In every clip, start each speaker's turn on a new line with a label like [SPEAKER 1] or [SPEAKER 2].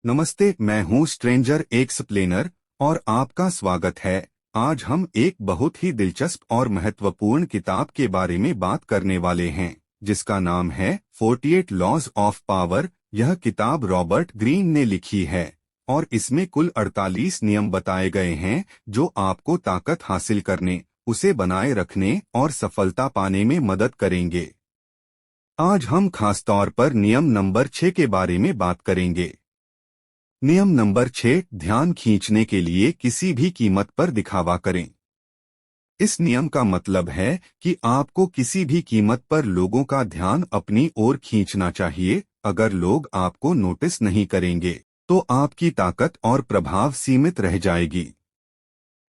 [SPEAKER 1] नमस्ते, मैं हूँ स्ट्रेंजर एक्सप्लेनर और आपका स्वागत है। आज हम एक बहुत ही दिलचस्प और महत्वपूर्ण किताब के बारे में बात करने वाले हैं, जिसका नाम है 48 लॉज ऑफ पावर। यह किताब रॉबर्ट ग्रीन ने लिखी है और इसमें कुल 48 नियम बताए गए हैं जो आपको ताकत हासिल करने, उसे बनाए रखने और सफलता पाने में मदद करेंगे। आज हम खास तौर पर नियम नंबर 6 के बारे में बात करेंगे। नियम नंबर 6, ध्यान खींचने के लिए किसी भी कीमत पर दिखावा करें। इस नियम का मतलब है कि आपको किसी भी कीमत पर लोगों का ध्यान अपनी ओर खींचना चाहिए। अगर लोग आपको नोटिस नहीं करेंगे, तो आपकी ताकत और प्रभाव सीमित रह जाएगी।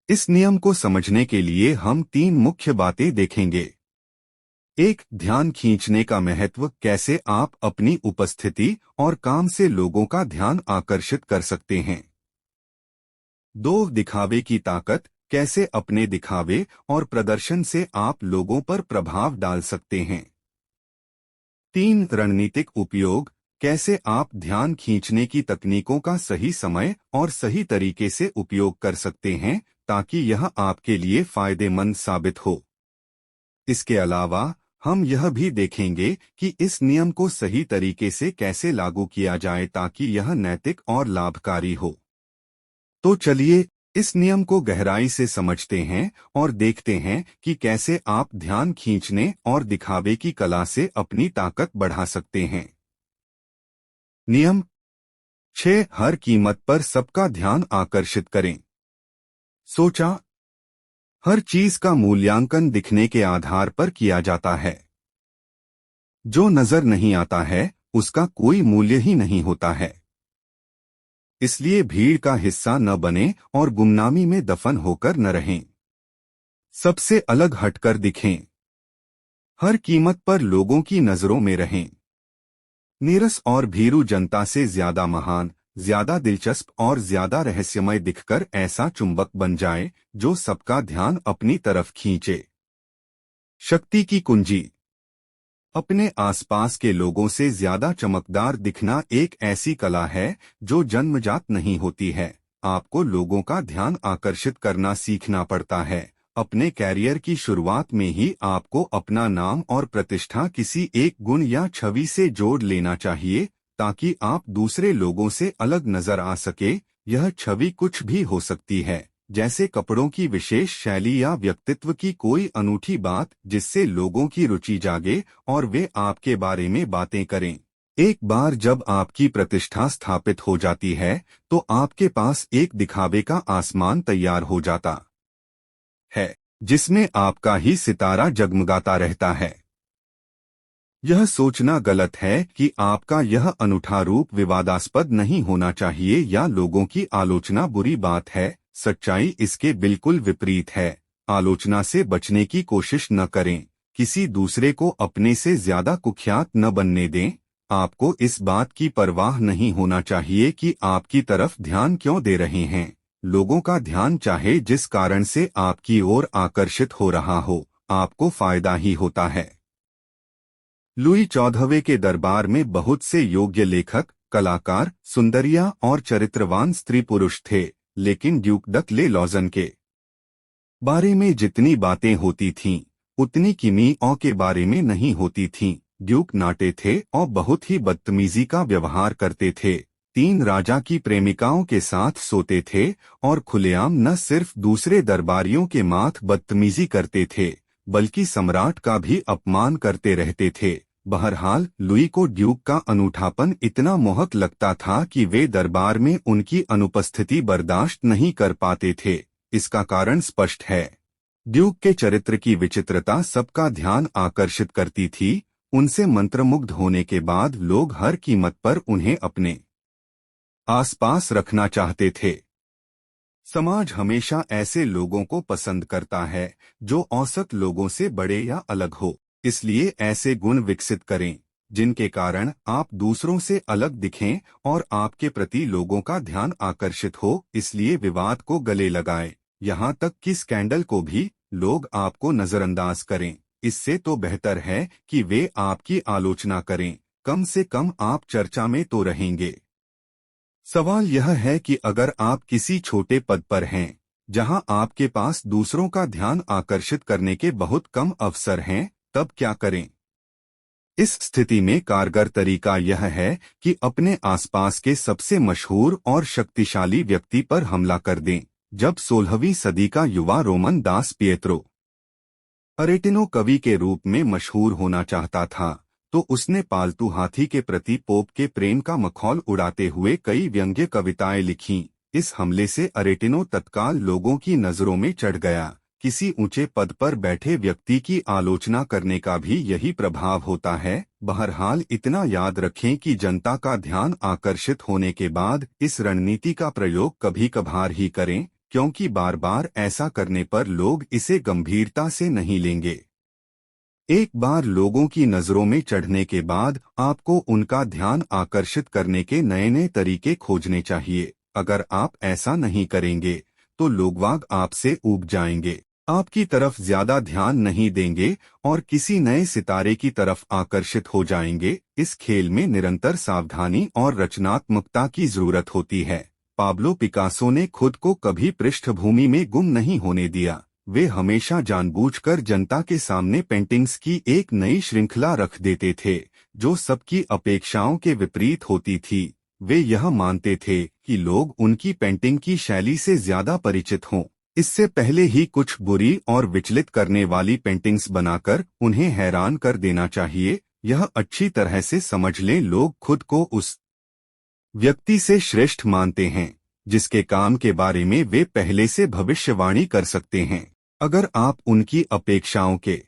[SPEAKER 1] इस नियम को समझने के लिए हम 3 मुख्य बातें देखेंगे। 1. ध्यान खींचने का महत्व, कैसे आप अपनी उपस्थिति और काम से लोगों का ध्यान आकर्षित कर सकते हैं। 2. दिखावे की ताकत, कैसे अपने दिखावे और प्रदर्शन से आप लोगों पर प्रभाव डाल सकते हैं। 3. रणनीतिक उपयोग, कैसे आप ध्यान खींचने की तकनीकों का सही समय और सही तरीके से उपयोग कर सकते हैं ताकि यह आपके लिए फायदेमंद साबित हो। इसके अलावा हम यह भी देखेंगे कि इस नियम को सही तरीके से कैसे लागू किया जाए ताकि यह नैतिक और लाभकारी हो। तो चलिए इस नियम को गहराई से समझते हैं और देखते हैं कि कैसे आप ध्यान खींचने और दिखावे की कला से अपनी ताकत बढ़ा सकते हैं। नियम 6, हर कीमत पर सबका ध्यान आकर्षित करें। सोचा, हर चीज का मूल्यांकन दिखने के आधार पर किया जाता है। जो नजर नहीं आता है, उसका कोई मूल्य ही नहीं होता है। इसलिए भीड़ का हिस्सा न बने और गुमनामी में दफन होकर न रहें। सबसे अलग हटकर दिखें। हर कीमत पर लोगों की नजरों में रहें। नीरस और भीरू जनता से ज्यादा महान, ज्यादा दिलचस्प और ज्यादा रहस्यमय दिखकर ऐसा चुंबक बन जाए जो सबका ध्यान अपनी तरफ खींचे। शक्ति की कुंजी, अपने आसपास के लोगों से ज्यादा चमकदार दिखना एक ऐसी कला है जो जन्मजात नहीं होती है। आपको लोगों का ध्यान आकर्षित करना सीखना पड़ता है। अपने कैरियर की शुरुआत में ही आपको अपना नाम और प्रतिष्ठा किसी एक गुण या छवि से जोड़ लेना चाहिए ताकि आप दूसरे लोगों से अलग नजर आ सके। यह छवि कुछ भी हो सकती है, जैसे कपड़ों की विशेष शैली या व्यक्तित्व की कोई अनूठी बात जिससे लोगों की रुचि जागे और वे आपके बारे में बातें करें। एक बार जब आपकी प्रतिष्ठा स्थापित हो जाती है, तो आपके पास एक दिखावे का आसमान तैयार हो जाता है, जिसमें आपका ही सितारा जगमगाता रहता है। यह सोचना गलत है कि आपका यह अनूठा रूप विवादास्पद नहीं होना चाहिए या लोगों की आलोचना बुरी बात है। सच्चाई इसके बिल्कुल विपरीत है। आलोचना से बचने की कोशिश न करें। किसी दूसरे को अपने से ज्यादा कुख्यात न बनने दें। आपको इस बात की परवाह नहीं होना चाहिए कि आपकी तरफ ध्यान क्यों दे रहे हैं। लोगों का ध्यान चाहे जिस कारण से आपकी ओर आकर्षित हो रहा हो, आपको फायदा ही होता है। लुई 14वें के दरबार में बहुत से योग्य लेखक, कलाकार, सुंदरिया और चरित्रवान स्त्री पुरुष थे, लेकिन ड्यूक ले लॉजन के बारे में जितनी बातें होती थीं, उतनी किमी औ के बारे में नहीं होती थीं। ड्यूक नाटे थे और बहुत ही बदतमीजी का व्यवहार करते थे। 3 राजा की प्रेमिकाओं के साथ सोते थे और खुलेआम न सिर्फ दूसरे दरबारियों के माथ बदतमीजी करते थे, बल्कि सम्राट का भी अपमान करते रहते थे। बहरहाल लुई को ड्यूक का अनूठापन इतना मोहक लगता था कि वे दरबार में उनकी अनुपस्थिति बर्दाश्त नहीं कर पाते थे। इसका कारण स्पष्ट है। ड्यूक के चरित्र की विचित्रता सबका ध्यान आकर्षित करती थी। उनसे मंत्रमुग्ध होने के बाद लोग हर कीमत पर उन्हें अपने आसपास रखना चाहते थे। समाज हमेशा ऐसे लोगों को पसंद करता है जो औसत लोगों से बड़े या अलग हो। इसलिए ऐसे गुण विकसित करें जिनके कारण आप दूसरों से अलग दिखें और आपके प्रति लोगों का ध्यान आकर्षित हो। इसलिए विवाद को गले लगाएं, यहाँ तक कि स्कैंडल को भी। लोग आपको नजरअंदाज करें, इससे तो बेहतर है कि वे आपकी आलोचना करें। कम से कम आप चर्चा में तो रहेंगे। सवाल यह है कि अगर आप किसी छोटे पद पर हैं, जहां आपके पास दूसरों का ध्यान आकर्षित करने के बहुत कम अवसर हैं, तब क्या करें? इस स्थिति में कारगर तरीका यह है कि अपने आसपास के सबसे मशहूर और शक्तिशाली व्यक्ति पर हमला कर दें। जब 16वीं सदी का युवा रोमन दास पिएत्रो अरेटिनो कवि के रूप में मशहूर होना चाहता था, तो उसने पालतू हाथी के प्रति पोप के प्रेम का मखौल उड़ाते हुए कई व्यंग्य कविताएं लिखीं। इस हमले से अरेटिनो तत्काल लोगों की नजरों में चढ़ गया। किसी ऊंचे पद पर बैठे व्यक्ति की आलोचना करने का भी यही प्रभाव होता है। बहरहाल इतना याद रखें कि जनता का ध्यान आकर्षित होने के बाद इस रणनीति का प्रयोग कभी कभार ही करें, क्योंकि बार बार ऐसा करने पर लोग इसे गंभीरता से नहीं लेंगे। एक बार लोगों की नजरों में चढ़ने के बाद आपको उनका ध्यान आकर्षित करने के नए नए तरीके खोजने चाहिए। अगर आप ऐसा नहीं करेंगे तो लोगबाग आपसे ऊब जाएंगे, आपकी तरफ ज्यादा ध्यान नहीं देंगे और किसी नए सितारे की तरफ आकर्षित हो जाएंगे। इस खेल में निरंतर सावधानी और रचनात्मकता की जरूरत होती है। पाब्लो पिकासो ने खुद को कभी पृष्ठभूमि में गुम नहीं होने दिया। वे हमेशा जानबूझकर जनता के सामने पेंटिंग्स की एक नई श्रृंखला रख देते थे, जो सबकी अपेक्षाओं के विपरीत होती थी। वे यह मानते थे कि लोग उनकी पेंटिंग की शैली से ज्यादा परिचित हों। इससे पहले ही कुछ बुरी और विचलित करने वाली पेंटिंग्स बनाकर उन्हें हैरान कर देना चाहिए। यह अच्छी तरह से समझ लें, लोग खुद को उस व्यक्ति से श्रेष्ठ मानते हैं जिसके काम के बारे में वे पहले से भविष्यवाणी कर सकते हैं। अगर आप उनकी अपेक्षाओं के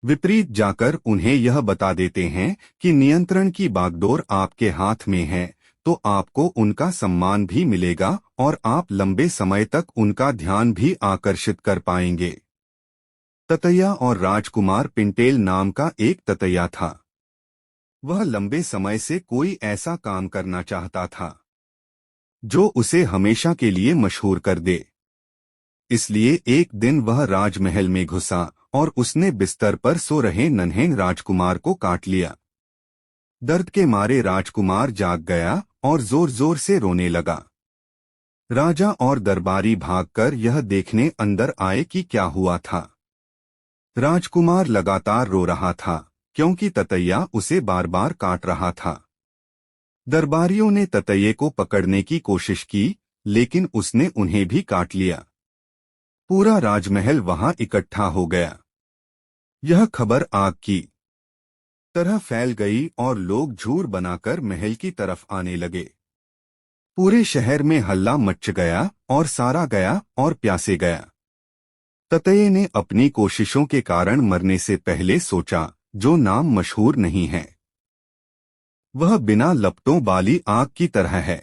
[SPEAKER 1] विपरीत जाकर उन्हें यह बता देते हैं कि नियंत्रण की बागडोर आपके हाथ में है, तो आपको उनका सम्मान भी मिलेगा और आप लंबे समय तक उनका ध्यान भी आकर्षित कर पाएंगे। ततैया और राजकुमार पिंटेल नाम का एक ततैया था। वह लंबे समय से कोई ऐसा काम करना चाहता था जो उसे हमेशा के लिए मशहूर कर दे। इसलिए एक दिन वह राजमहल में घुसा और उसने बिस्तर पर सो रहे नन्हे राजकुमार को काट लिया। दर्द के मारे राजकुमार जाग गया और जोर जोर से रोने लगा। राजा और दरबारी भागकर यह देखने अंदर आए कि क्या हुआ था। राजकुमार लगातार रो रहा था क्योंकि ततैया उसे बार बार काट रहा था। दरबारियों ने ततैये को पकड़ने की कोशिश की, लेकिन उसने उन्हें भी काट लिया। पूरा राजमहल वहां इकट्ठा हो गया। यह खबर आग की तरह फैल गई और लोग झूर बनाकर महल की तरफ आने लगे। पूरे शहर में हल्ला मच गया और सारा गया और प्यासे गया। ततैये ने अपनी कोशिशों के कारण मरने से पहले सोचा, जो नाम मशहूर नहीं है वह बिना लपटों वाली आग की तरह है।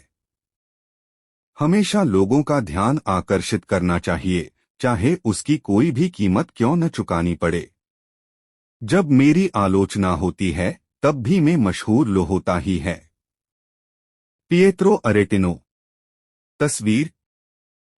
[SPEAKER 1] हमेशा लोगों का ध्यान आकर्षित करना चाहिए, चाहे उसकी कोई भी कीमत क्यों न चुकानी पड़े। जब मेरी आलोचना होती है तब भी मैं मशहूर होता ही है। पिएत्रो अरेटिनो। तस्वीर।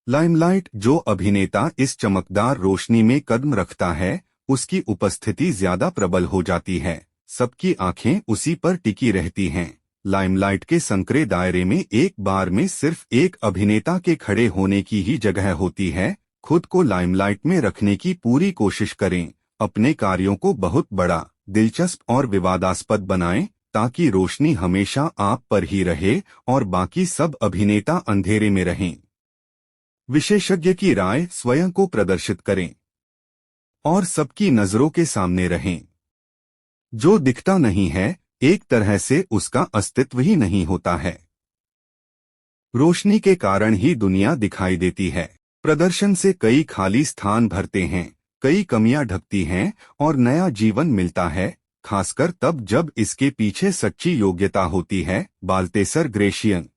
[SPEAKER 1] लाइमलाइट। जो अभिनेता इस चमकदार रोशनी में कदम रखता है, उसकी उपस्थिति ज्यादा प्रबल हो जाती है। सबकी आंखें उसी पर टिकी रहती हैं। लाइमलाइट के संकरे दायरे में एक बार में सिर्फ एक अभिनेता के खड़े होने की ही जगह होती है। खुद को लाइमलाइट में रखने की पूरी कोशिश करें। अपने कार्यों को बहुत बड़ा, दिलचस्प और विवादास्पद बनाएं, ताकि रोशनी हमेशा आप पर ही रहे और बाकी सब अभिनेता अंधेरे में रहें। विशेषज्ञ की राय स्वयं को प्रदर्शित करें और सबकी नजरों के सामने रहें। जो दिखता नहीं है, एक तरह से उसका अस्तित्व ही नहीं होता है। रोशनी के कारण ही दुनिया दिखाई देती है। प्रदर्शन से कई खाली स्थान भरते हैं, कई कमियां ढकती हैं और नया जीवन मिलता है, खासकर तब जब इसके पीछे सच्ची योग्यता होती है। बाल्तेसर ग्रेशियन।